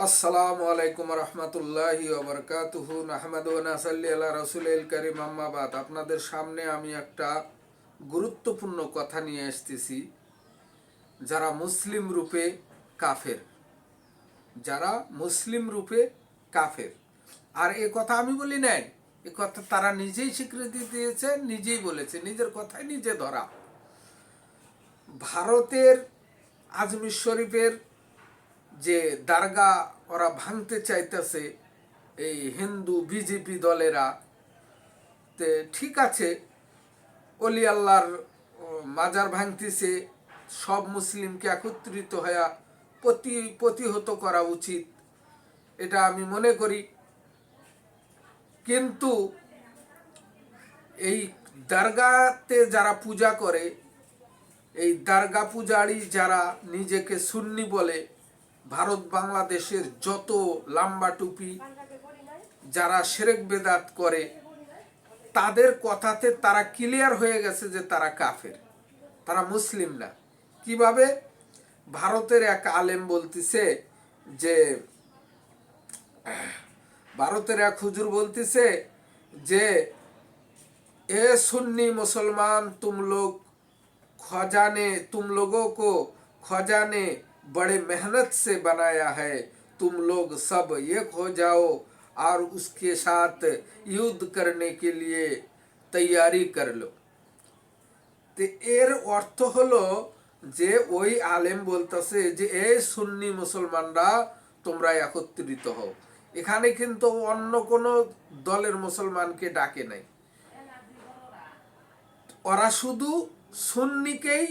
আসসালামু আলাইকুম রহমতুল্লাহি ওবরকাতুহু নাহমাদু ওয়া নাসাল্লি আলা রাসূলিল কারীম আম্মা বাদ। আপনাদের সামনে আমি একটা গুরুত্বপূর্ণ কথা নিয়ে আসতেছি। যারা মুসলিম রূপে কাফের, যারা মুসলিম রূপে কাফের, আর এ কথা আমি বলি নাই, এ কথা তারা নিজেই স্বীকৃতি দিয়েছে, নিজেই বলেছে, নিজের কথাই নিজে ধরা। ভারতের আজমির শরীফের যে দারগা ওরা ভাঙতে চাইতেছে এই হিন্দু বিজেপি দলেরা, তে ঠিক আছে, অলি আল্লাহর মাজার ভাঙতেছে, সব মুসলিমকে একত্রিত হয়ে প্রতিহত করা উচিত, এটা আমি মনে করি। কিন্তু এই দারগাতে যারা পূজা করে, এই দারগা পূজারী যারা নিজেকে সুন্নি বলে, ভারত বাংলাদেশের যত লাম্বা টুপি যারা শিরক বেদাত করে, তাদের কথাতে তারা ক্লিয়ার হয়ে গেছে যে তারা কাফের, তারা মুসলিম না। কিভাবে? ভারতের এক আলেম বলতেছে যে, ভারতের এক হুজুর বলতেছে যে ए सुन्नी मुसलमान तुम लोगों को ख्वाजा ने बड़े मेहनत से बनाया है, तुम लोग सब एक हो जाओ और उसके साथ युद्ध करने के लिए तैयारी कर लो। तो एर अर्थ हलो যে ওই আলেম বলতেছে যে এই সুন্নি মুসলমানরা তোমরা একত্রিত হও। এখানে কিন্তু অন্য কোনো দলের মুসলমানকে ডাকে নাই, ওরা শুধু সুন্নিকেই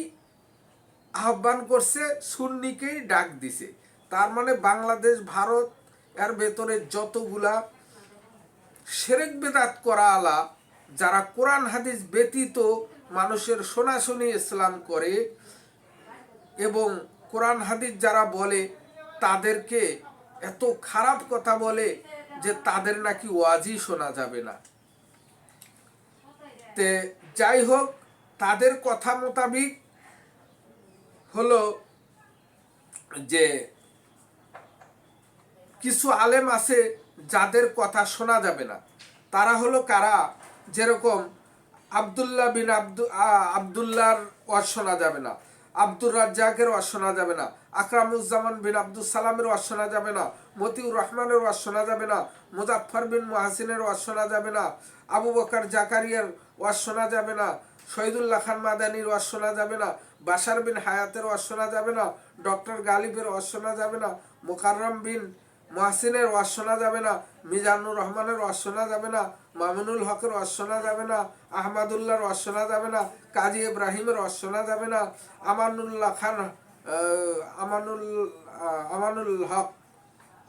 আহ্বান করছে, সুন্নিকেই ডাক দিছে। তার মানে বাংলাদেশ, ভারত এর ভেতরে যতগুলা শিরক বিদআত করা আলা, যারা কোরআন হাদিস ব্যতীত মানুষের শোনাশুনি ইসলাম করে এবং কোরআন হাদিস যারা বলে তাদেরকে এত খারাপ কথা বলে যে তাদের নাকি ওয়াজই শোনা যাবে না। তে যাই হোক, তাদের কথা মোতাবিক হলো যে কিছু আলেম আছে যাদের কথা শোনা যাবে না। তারা হলো কারা? যেরকম আবদুল্লাহর ওয়াজ শোনা যাবে না, আব্দুর রাজ্জাকের ওয়াজ শোনা যাবে না, আকরামুজ্জামান বিন আব্দুল সালামের ওয়াজ শোনা যাবে না, মতিউর রহমানের ওয়াজ শোনা যাবে না, মুজাফফর বিন মুহাসিনের ওয়াজ শোনা যাবে না, আবু বকর জাকারিয়ার ওয়াজ শোনা যাবে না, শহীদুল্লাহ খান মাদানির ওয়াজ শোনা যাবে না, বাশার বিন হায়াতের ওয়াজ শোনা যাবে না, ডক্টর গালিবের ওয়াজ শোনা যাবে না, মোকাররম বিন মুহাসিনের ওয়াজ শোনা যাবে না, মিজানুর রহমানের ওয়াজ শোনা যাবে না, মামুনুল হকের ওয়াজ শোনা যাবে না, আহমদুল্লাহর ওয়াজ শোনা যাবে না, কাজী ইব্রাহিমের ওয়াজ শোনা যাবে না, আমানুল্লাহ খান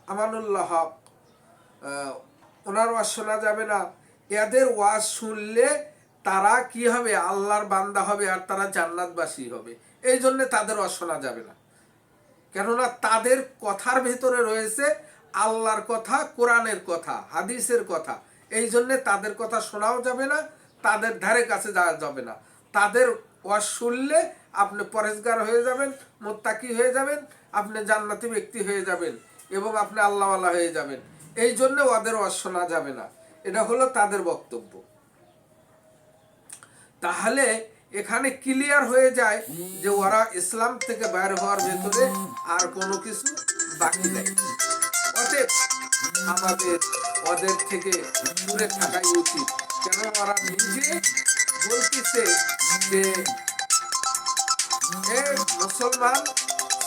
আমানুল্লাহ হক ওনার ওয়াজ শোনা যাবে না। এদের ওয়াজ শুনলে তারা কি হবে? আল্লাহর বান্দা হবে আর তারা জান্নাতবাসী হবে। এই জন্য তাদের ওয়াজ শোনা যাবে না, কেননা তাদের কথার ভেতরে রয়েছে আল্লাহর কথা, কোরআনের কথা, হাদিসের কথা। এই জন্যে তাদের কথা শোনাও যাবে না, তাদের ধারে কাছে যাওয়া যাবে না। তাদের ওয়াজ শুনলে আপনি পরেজগার হয়ে যাবেন, মুত্তাকি হয়ে যাবেন, আপনি জান্নাতি ব্যক্তি হয়ে যাবেন এবং আপনি আল্লাহওয়ালা হয়ে যাবেন। এই জন্য ওদের ওয়াজ শোনা যাবে না। এটা হলো তাদের বক্তব্য। তাহলে এখানে ক্লিয়ার হয়ে যায় যে ওরা ইসলাম থেকে বাইর হওয়ার ভেতরে আর কোনো কিছু বাকি নেই। অতএব আমাদের ওদের থেকে দূরে থাকাই উচিত। কেন? ওরা নিজে বলতেছে যে মুসলমান,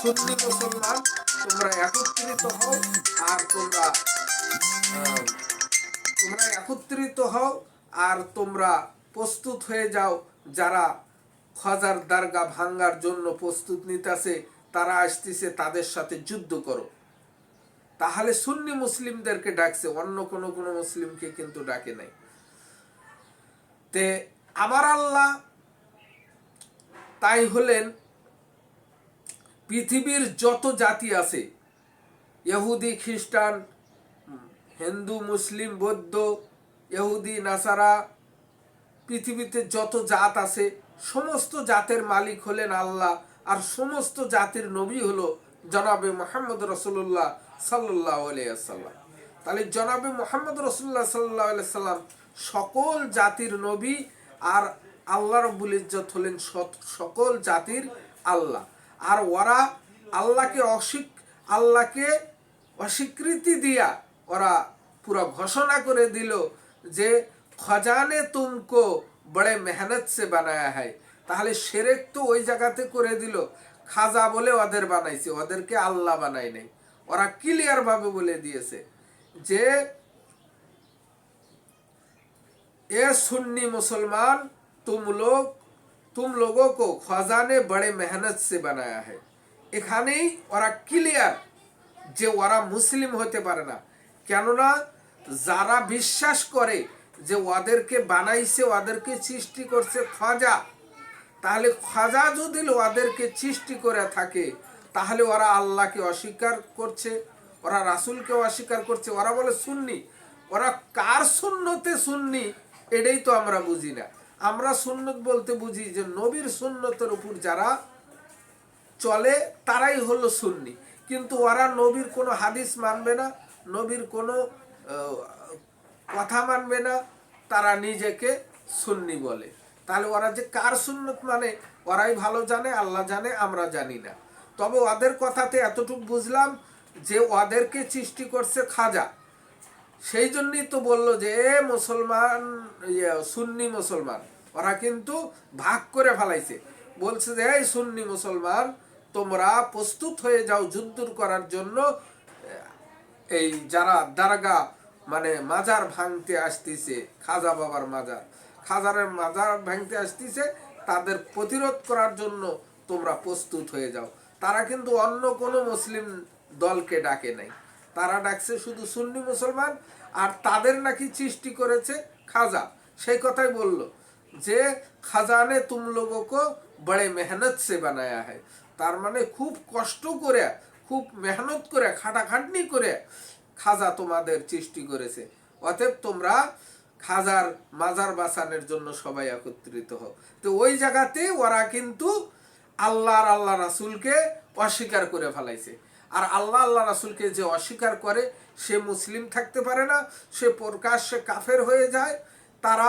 সুন্নি মুসলমান, তোমরা একত্রিত হও আর তোমরা একত্রিত হও আর তোমরা প্রস্তুত হয়ে যাও। যারা খ্বাজার দারগা ভাঙ্গার জন্য প্রস্তুত নিতেছে, তারা আসতেছে, তাদের সাথে যুদ্ধ করো। তাহলে সুন্নি মুসলিমদেরকে ডাকছে, অন্য কোনো মুসলিমকে কিন্তু ডাকে নাই। তে আমার আল্লাহ তাই হলেন পৃথিবীর যত জাতি আছে, ইহুদি, খ্রিস্টান, হিন্দু, মুসলিম, বৌদ্ধ, ইহুদি, নাসারা, পৃথিবীতে যত জাত আছে সমস্ত জাতের মালিক হলেন আল্লাহ, আর সমস্ত জাতির নবী হলো জনাবে মোহাম্মদ রসুল্লাহ সাল্লাহ সাল্লাম। তাহলে জনাবে মোহাম্মদ রসুল্লাহ সাল্লাহ সাল্লাম সকল জাতির নবী, আর আল্লাহ রব্বুল ইজ্জত হলেন সকল জাতির আল্লাহ। আর ওরা আল্লাহকে অস্বীকৃতি দিয়া ওরা পুরো ঘোষণা করে দিল যে খজানে তুমকো বড়ে মেহনত সে বানায়া হয়। তাহলে শিরক তো ওই জায়গাতে করে দিল, খাজা বলে ওদের বানাইছে, ওদেরকে আল্লাহ বানাই নাই। ওরা ক্লিয়ার ভাবে বলে দিয়েছে যে এ সুন্নি মুসলমান तुम लोगों को ख्वाजा ने बड़े मेहनत से बनाया है। এখানেই ওরা ক্লিয়ার যে ওরা মুসলিম হতে পারে না। কেননা যারা বিশ্বাস করে যে ওদেরকে বানাইছে, ওদেরকে সৃষ্টি করছে খ্বাজা, তাহলে খ্বাজা যদি ওদেরকে সৃষ্টি করে থাকে তাহলে ওরা আল্লাহকে অস্বীকার করছে, ওরা রাসূলকে অস্বীকার করছে। ওরা বলে সুন্নি, ওরা কার সুন্নতে সুন্নি এটাই তো আমরা বুঝি না। আমরা সুন্নত বলতে বুঝি যে নবীর সুন্নতের উপর যারা চলে তারাই হলো সুন্নি। কিন্তু ওরা নবীর কোনো হাদিস মানবে না, নবীর কোনো কথা মানবে না, তারা নিজেকে সুন্নি বলে। তাহলে ওরা যে কার সুন্নত মানে ওরাই ভালো জানে, আল্লাহ জানে, আমরা জানি না। তবে ওদের কথাতে এতটুকু বুঝলাম যে ওদেরকে সৃষ্টি করছে খাজা। সেই জন্যই তো বললো যে মুসলমান সুন্নি মুসলমান, ওরা কিন্তু ভাগ করে ফেলাইছে। বলছে যে এই সুন্নি মুসলমান তোমরা প্রস্তুত হয়ে যাও যুদ্ধ করার জন্য। এই যারা দারগা মানে মাজার ভাঙতে আসতেছে, খাজা বাবার মাজার, খাজারের মাজার ভাঙতে আসতেছে, তাদের প্রতিরোধ করার জন্য তোমরা প্রস্তুত হয়ে যাও। তারা কিন্তু অন্য কোনো মুসলিম দলকে ডাকে নাই, তারা ডাকছে শুধু সুন্নি মুসলমান। আর তাদের নাকি সৃষ্টি করেছে খাজা, সেই কথাই বলল যে খাজা নে তুম লোগো কো বড়ে মেহনত সে বানায়া হয়। তার মানে খুব কষ্ট করে, খুব মেহনত করে, খাটাখাটনি করে খাজা তোমাদের সৃষ্টি করেছে। অতএব তোমরা খাজার মাজার বাঁচানোর জন্য সবাই একত্রিত হও। তো ওই জায়গাতে ওরা কিন্তু আল্লাহ রাসূলকে অস্বীকার করে ফেলাইছে। আর আল্লাহ রাসূলকে যে অস্বীকার করে সে মুসলিম থাকতে পারে না, সে প্রকাশ্যে কাফের হয়ে যায়। তারা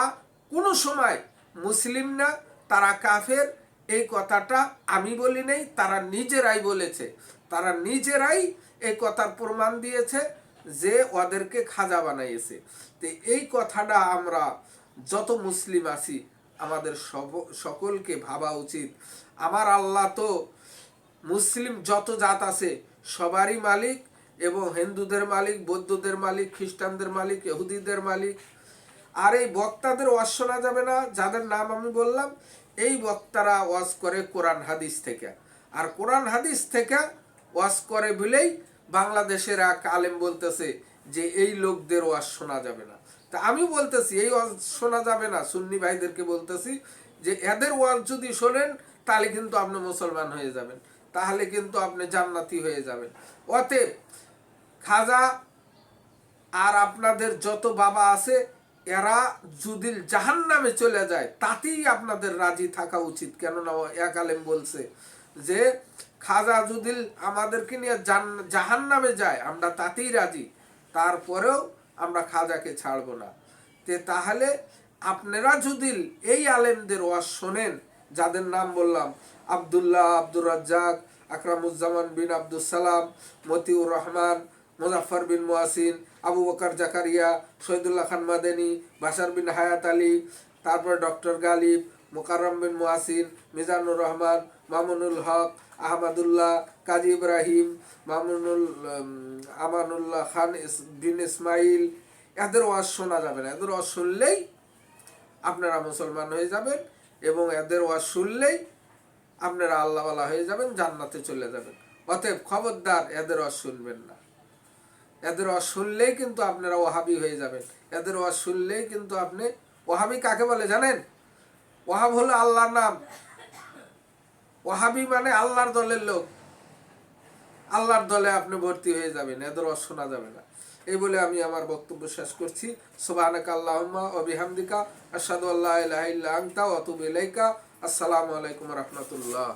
কোনো সময় মুসলিম না, তারা কাফের। এই কথাটা আমি বলি নাই, তারা নিজেরাই বলেছে, তারা নিজেরাই এই কথার প্রমাণ দিয়েছে যে ওদেরকে খাজা বানাইছে। তো এই কথাটা আমরা যত মুসলিম আছি আমাদের সকলকে ভাবা উচিত। আমার আল্লাহ তো মুসলিম যত জাত আছে সবারই মালিক, এবং হিন্দুদের মালিক, বৌদ্ধদের মালিক, খ্রিস্টানদের মালিক, ইহুদিদের মালিক। আর এই বক্তাদের ওয়াজ শোনা যাবে না, যাদের নাম আমি বললাম। এই বক্তারা ওয়াজ করে কোরআন হাদিস থেকে, আর কোরআন হাদিস থেকে ওয়াজ করে বলেই বাংলাদেশের এক আলেম বলতেছে যে এই লোকদের ওয়াজ শোনা যাবে না। তা আমি বলতেছি এই ওয়াজ শোনা যাবে না, সুন্নি ভাইদেরকে বলতেছি যে এদের ওয়াজ যদি শোনেন তাহলে কিন্তু আপনি মুসলমান হয়ে যাবেন, তাহলে কিন্তু আপনি জান্নাতি হয়ে যাবেন। অতএব খাজা আর আপনাদের যত বাবা আছে এরা যদি জাহান্নামে চলে যায় তাতেই আপনাদের রাজি থাকা উচিত। কেননা এক আলেম বলছে যে খাজা যদি আমাদেরকে নিয়ে জাহান্নামে যায় আমরা তাতেই রাজি, তারপরেও আমরা খাজাকে ছাড়বো না। তাহলে আপনারা যদি এই আলেমদের ওয়াজ শোনেন, যাদের নাম বললাম, আব্দুল্লাহ, আব্দুর রাজ্জাক, আকরামুজ্জামান বিন আব্দুল সালাম, মতিউর রহমান, মুজাফফর বিন মুয়াসিন, আবু বকর জাকারিয়া, শহীদুল্লাহ খান মাদানী, বাশার বিন হায়াত আলী, তারপর ডক্টর গালিব, মুকাররম বিন মুয়াসিন, মিজানুর রহমান, মামুনুল হক, আহমদুল্লাহ, কাজী ইব্রাহিম, আমানুল্লাহ খান বিন ইসমাইল, এদের ওয়াজ শোনা যাবে না। এদের ওয়াজ শুনলেই আপনারা মুসলমান হয়ে যাবেন, এবং এদের ওয়াজ শুনলেই আপনারা আল্লাহওয়ালা হয়ে যাবেন, জান্নাতে চলে যাবেন। অতএব খবরদার এদের ওয়াজ শুনবেন না। এদের ওয়াজ শুনলেই কিন্তু আপনারা ওয়াহাবি হয়ে যাবেন। এদের ওয়াজ শুনলেই কিন্তু আপনি, ওয়াহাবি কাকে বলে জানেন? ওয়াহাব হলো আল্লাহর নাম। ওয়াহাবি মানে আল্লাহর দলের লোক, আল্লাহর দলে আপনি ভর্তি হয়ে যাবেন। এদের ওয়াজ শোনা যাবে না। এই বলে আমি আমার বক্তব্য শেষ করছি। সুবহানাকা আল্লাহুম্মা ওয়া বিহামদিকা আশহাদু আল্লা ইলাহা ইল্লা আনতা ওয়া আতুবু ইলাইকা। আসসালামু আলাইকুম ওয়া রাহমাতুল্লাহ।